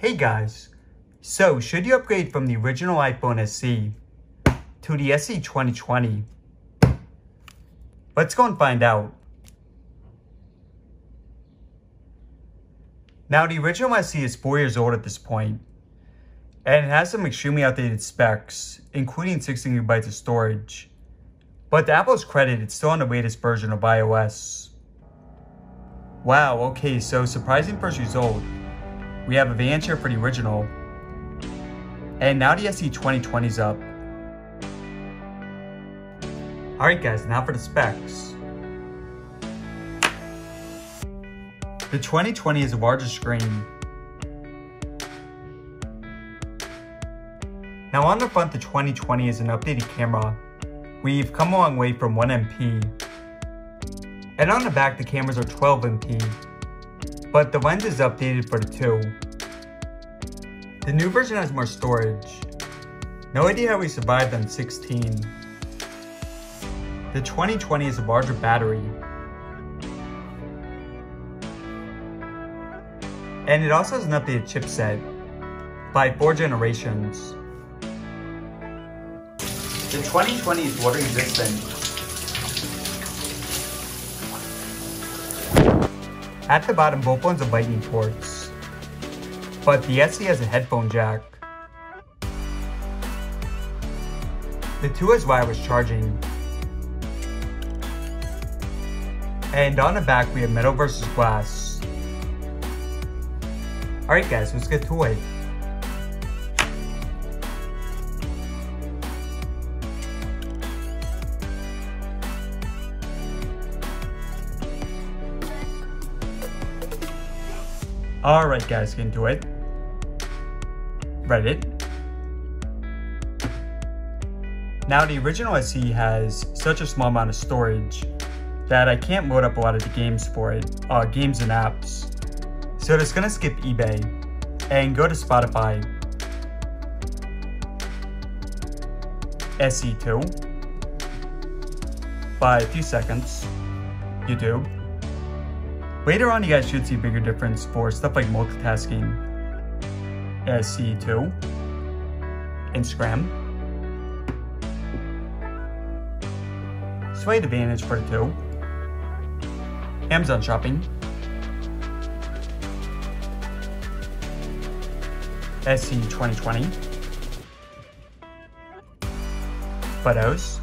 Hey guys, so should you upgrade from the original iPhone SE to the SE 2020? Let's go and find out. Now the original SE is 4 years old at this point, and it has some extremely outdated specs, including 16 GB of storage. But to Apple's credit, it's still on the latest version of iOS. Wow, okay, so surprising first result. We have a variant here for the original, and now the SE 2020 is up. Alright guys, now for the specs. The 2020 is a larger screen. Now on the front, the 2020 is an updated camera. We've come a long way from 1MP. And on the back, the cameras are 12MP. But the lens is updated for the 2. The new version has more storage. No idea how we survived on 16. The 2020 is a larger battery. And it also has an updated chipset by 4 generations. The 2020 is water resistant. At the bottom, both phones have lightning ports, but the SE has a headphone jack. The 2 has wireless charging. And on the back, we have metal versus glass. Alright guys, let's get to it. Alright guys, get into it. Reddit. Now the original SE has such a small amount of storage that I can't load up a lot of the games for it, games and apps. So I'm just gonna skip eBay and go to Spotify. SE2. By a few seconds. YouTube. Later on, you guys should see a bigger difference for stuff like multitasking. SE2. Instagram. Slight advantage for the 2. Amazon shopping. SE 2020. Photos.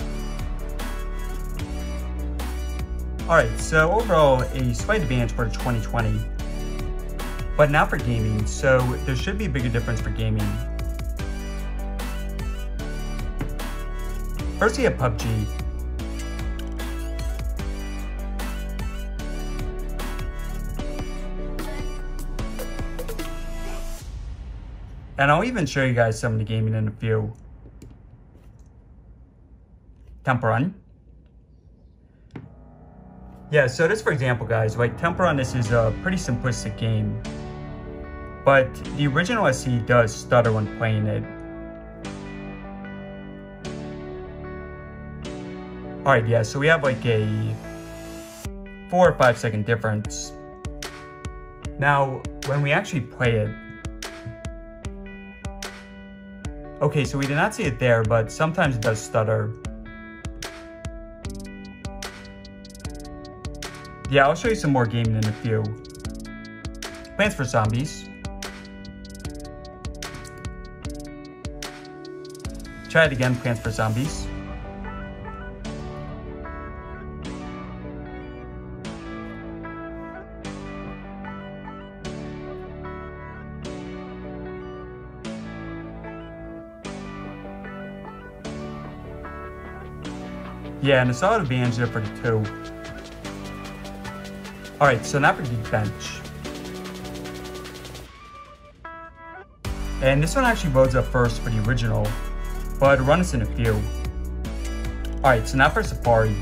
Alright, so overall a slight advantage for the 2020. But now for gaming, so there should be a bigger difference for gaming. First we have PUBG. And I'll even show you guys some of the gaming in a few. Temple Run. Yeah, so this for example guys, like Temple Run, this is a pretty simplistic game. But the original SE does stutter when playing it. Alright, yeah, so we have like a 4 or 5 second difference. Now, when we actually play it, okay, so we did not see it there, but sometimes it does stutter. Yeah, I'll show you some more gaming in a few. Plants vs. Zombies. Try it again, Plants vs. Zombies. Yeah, and a solid advantage there for the 2. Alright, so now for Geekbench. And this one actually loads up first for the original, but run us in a few. Alright, so now for Safari.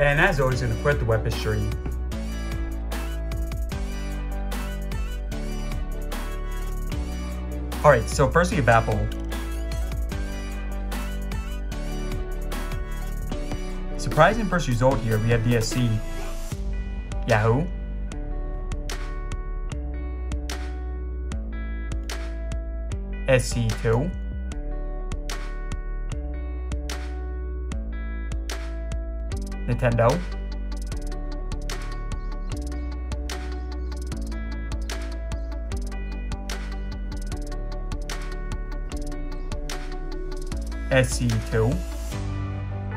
And as always, I'm gonna quit the web history. Alright, so first we have Apple. Surprising first result here, we have the SE. Yahoo. SE2, Nintendo, SE2,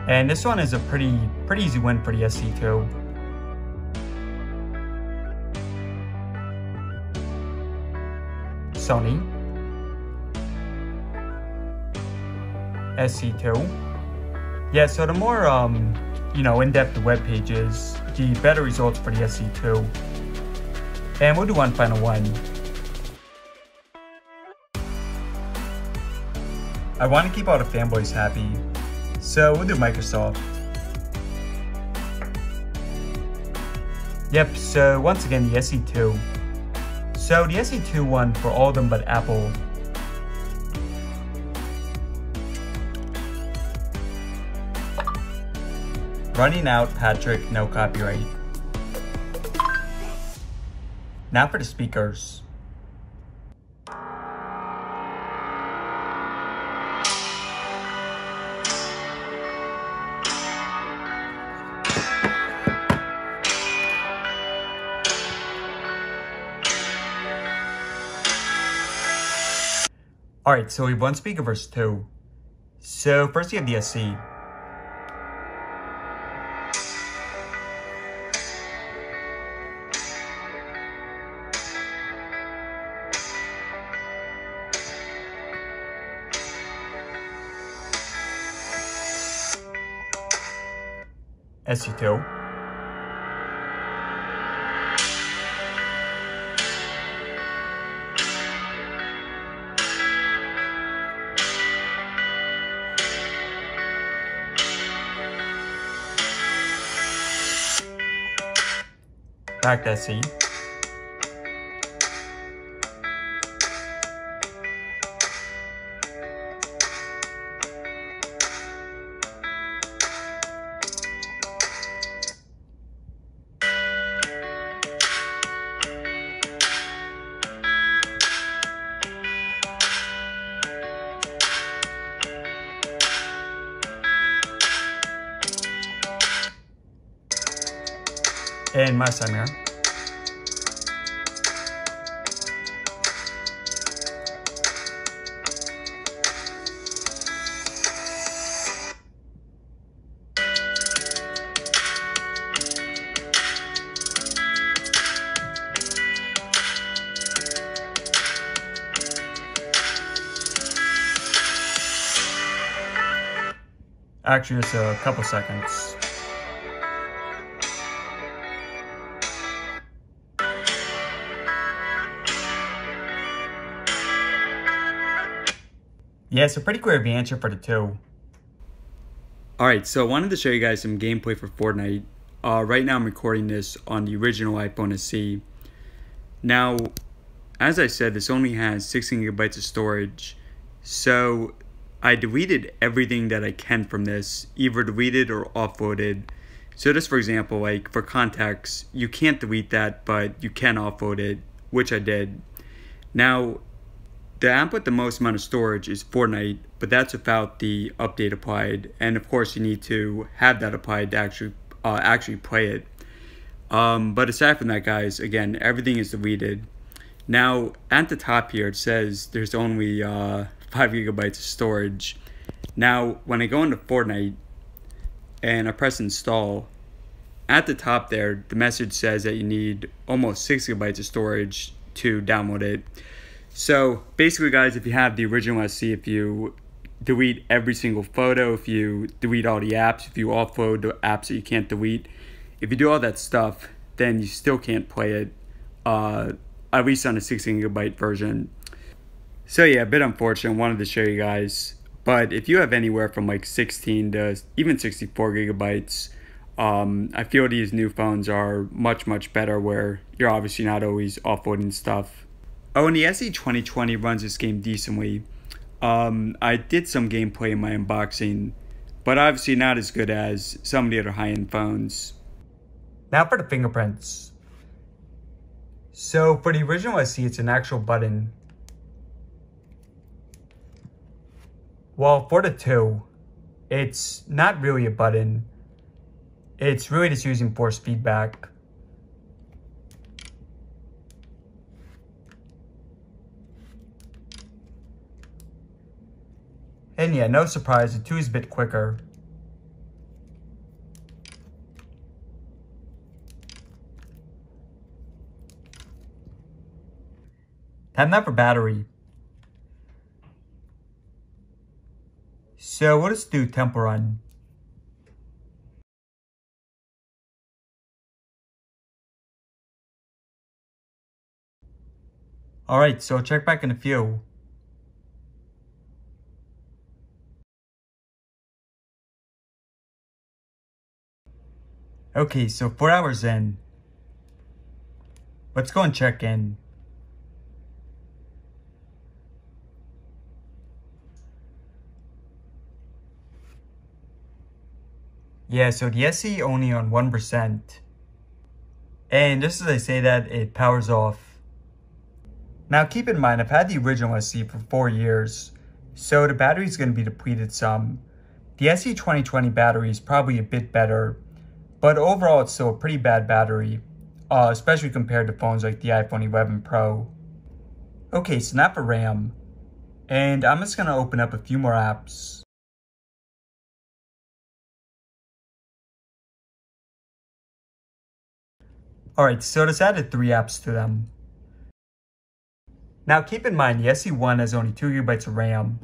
and this one is a pretty easy win for the SE2. Sony, SE2. Yeah, so the more in-depth the web pages, the better results for the SE2. And we'll do one final one. I want to keep all the fanboys happy, so we'll do Microsoft. Yep, so once again the SE2. So the SE2 won for all of them but Apple. Running out, Patrick, no copyright. Now for the speakers. Alright, so we have one speaker versus two. So first you have the SE. SE2. Back to SE. And my time here. Actually, it's a couple seconds. Yeah, it's a pretty clear answer for the two. Alright, so I wanted to show you guys some gameplay for Fortnite. Right now I'm recording this on the original iPhone SE. Now, as I said, this only has 16 gigabytes of storage. So I deleted everything that I can from this, either deleted or offloaded. So just for example, like for context, you can't delete that, but you can offload it, which I did. Now, the app with the most amount of storage is Fortnite, but that's without the update applied. And of course, you need to have that applied to actually play it. But aside from that, guys, again, everything is deleted. Now, at the top here, it says there's only 5 gigabytes of storage. Now, when I go into Fortnite and I press install, at the top there, the message says that you need almost 6 gigabytes of storage to download it. So basically, guys, if you have the original SE, if you delete every single photo, if you delete all the apps, if you offload the apps that you can't delete, if you do all that stuff, then you still can't play it, at least on a 16 gigabyte version. So yeah, a bit unfortunate. I wanted to show you guys. But if you have anywhere from like 16 to even 64 gigabytes, I feel these new phones are much better, where you're obviously not always offloading stuff. Oh, and the SE 2020 runs this game decently. I did some gameplay in my unboxing, but obviously not as good as some of the other high-end phones. Now for the fingerprints. So for the original SE, it's an actual button. Well, for the 2, it's not really a button. It's really just using force feedback. And yeah, no surprise, the 2 is a bit quicker. Time now for battery. So we'll just do tempo run. Alright, so check back in a few. Okay, so 4 hours in. Let's go and check in. Yeah, so the SE only on 1%. And just as I say that, it powers off. Now keep in mind, I've had the original SE for 4 years, so the battery is going to be depleted some. The SE 2020 battery is probably a bit better, but overall it's still a pretty bad battery, especially compared to phones like the iPhone 11 Pro. Okay, so now for RAM, and I'm just going to open up a few more apps. Alright, so this added 3 apps to them. Now keep in mind, the SE1 has only 2 GB of RAM.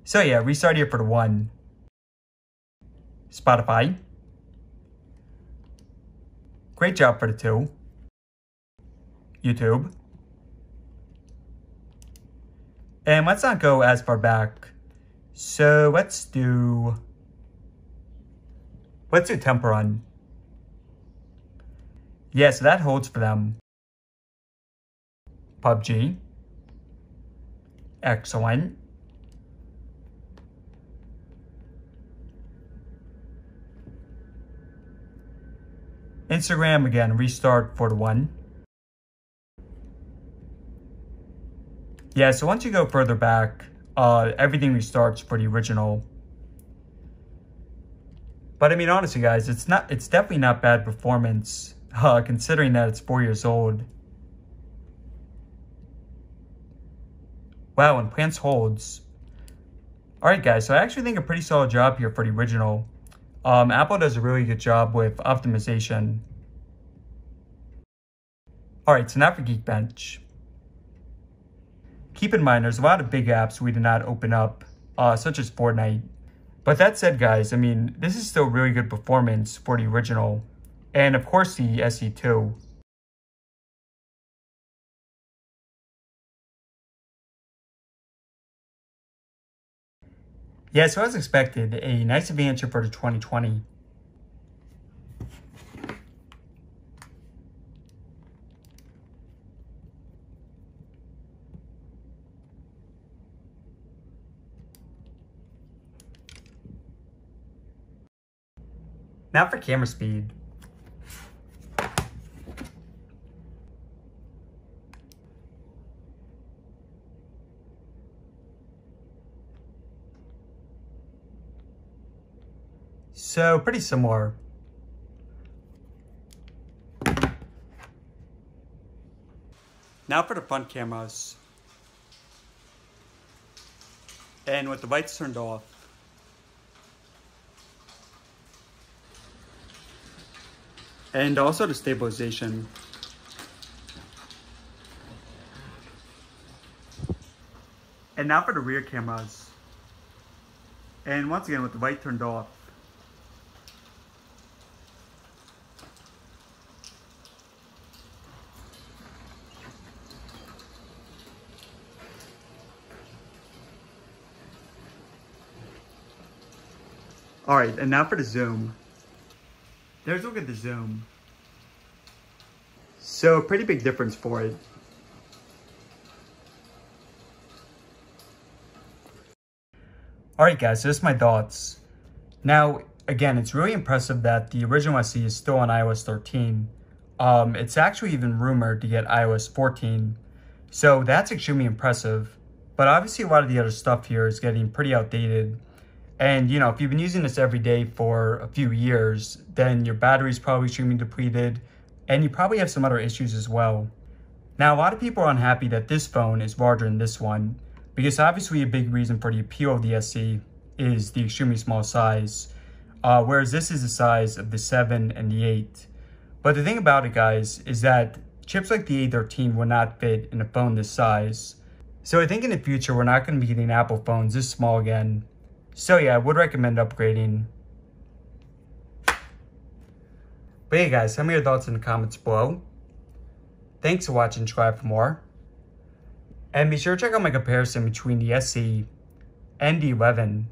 So yeah, restart here for the 1. Spotify. Great job for the 2. YouTube. And let's not go as far back. So let's do tempo run. Yeah, so that holds for them. PUBG. Excellent. Instagram again, restart for the 1. Yeah, so once you go further back, everything restarts for the original. But I mean, honestly, guys, it's definitely not bad performance, considering that it's 4 years old. Wow, and plants holds. Alright guys, so I actually think a pretty solid job here for the original. Apple does a really good job with optimization. Alright, so now for Geekbench. Keep in mind, there's a lot of big apps we did not open up, such as Fortnite. But that said, guys, I mean, this is still really good performance for the original. And of course, the SE2. Yeah, so as expected, a nice advance for the 2020. Now for camera speed. So pretty similar. Now for the front cameras. And with the lights turned off. And also the stabilization. And now for the rear cameras. And once again with the light turned off. Alright, and now for the zoom. There's a look at the zoom. So, pretty big difference for it. Alright guys, so this is my thoughts. Now, again, it's really impressive that the original SE is still on iOS 13. It's actually even rumored to get iOS 14. So that's extremely impressive. But obviously a lot of the other stuff here is getting pretty outdated. And you know, if you've been using this every day for a few years, then your battery's probably extremely depleted and you probably have some other issues as well. Now, a lot of people are unhappy that this phone is larger than this one because obviously a big reason for the appeal of the SE is the extremely small size, whereas this is the size of the 7 and the 8. But the thing about it, guys, is that chips like the A13 will not fit in a phone this size. So I think in the future, we're not going to be getting Apple phones this small again. So yeah, I would recommend upgrading. But hey guys, tell me your thoughts in the comments below. Thanks for watching, subscribe for more. And be sure to check out my comparison between the SE and the 11